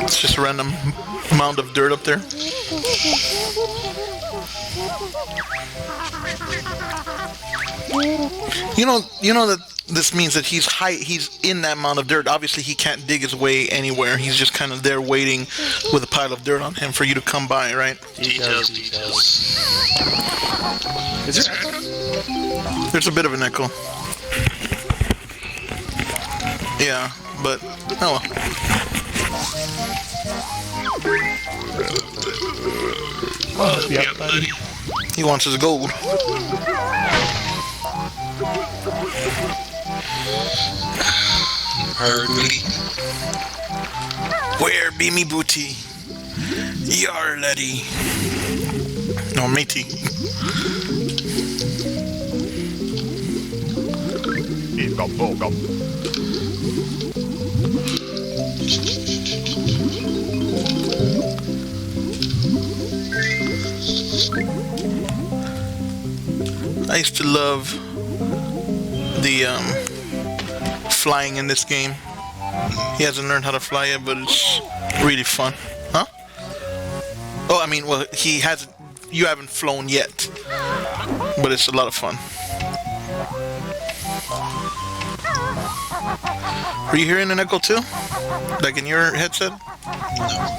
S2: It's just a random mound of dirt up there. You know that this means that he's in that mound of dirt. Obviously, he can't dig his way anywhere. He's just kind of there waiting with a pile of dirt on him for you to come by, right?
S5: Details.
S1: Is there echo?
S2: There's a bit of an echo. Yeah, but oh well.
S1: Oh, yep, buddy.
S2: He wants his gold.
S3: Hurry.
S2: Where be me booty? Yar laddie. No, matey. I used to love the flying in this game. He hasn't learned how to fly yet, but it's really fun. Huh? Oh, I mean, well, he hasn't. You haven't flown yet, but it's a lot of fun. Are you hearing an echo too? Like in your headset?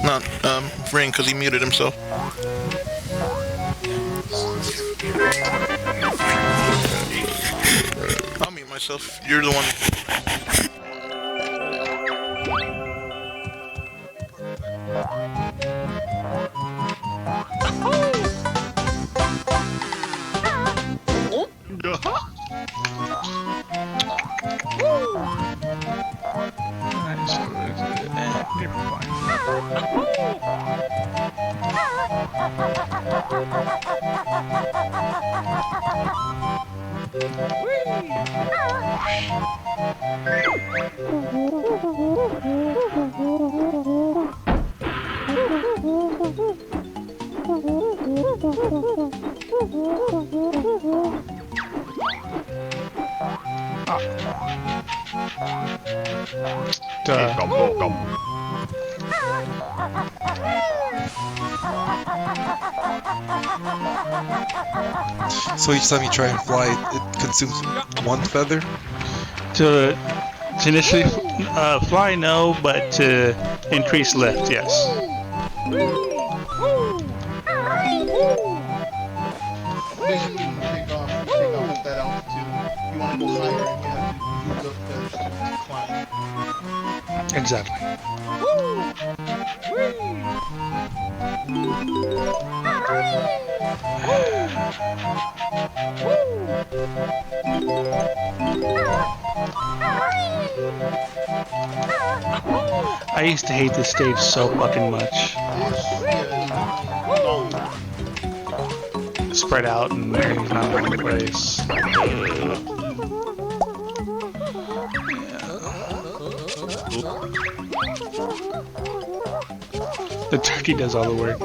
S2: No. Not Ring, because he muted himself. I'll mute myself. You're the one.
S3: So each time you try and fly, it consumes one feather?
S1: To initially fly, no, but to increase lift, yes.
S6: Basically, when you take off at that altitude, you want to go higher and you have to use those feathers to climb.
S1: Exactly. I used to hate this stage so fucking much. Spread out and everything's not in one place. The turkey does all the work.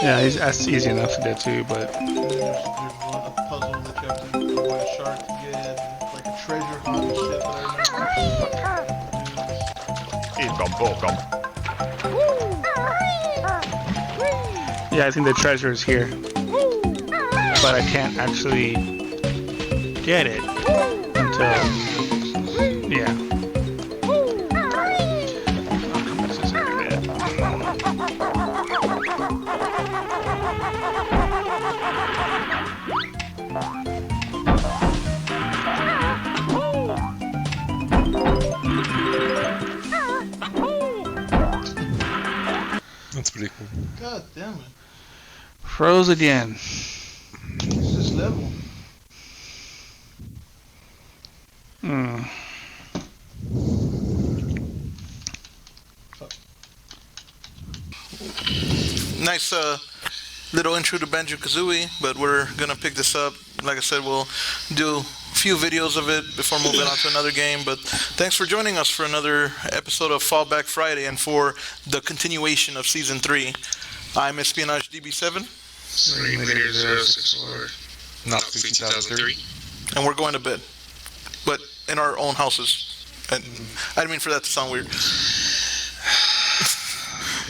S1: Yeah, that's easy enough to get to, but
S6: There's a puzzle that you have to find a shark to get, like a treasure hunt and shit that I remember.
S1: yeah, I think the treasure is here, but I can't actually get it until yeah.
S3: That's pretty cool.
S6: God damn it.
S1: Froze again.
S6: What's this level?
S1: Hmm.
S2: Nice little intro to Banjo Kazooie, but we're gonna pick this up. Like I said, we'll do a few videos of it before moving on to another game. But thanks for joining us for another episode of Fallback Friday and for the continuation of Season 3. I'm Espionage DB7.
S5: Ringleader 064.
S3: Nazi 2003.
S2: And we're going to bed, but in our own houses. And I didn't mean for that to sound weird.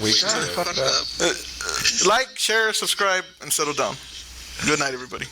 S3: Wake up.
S2: Like, share, subscribe, and settle down. Good night, everybody.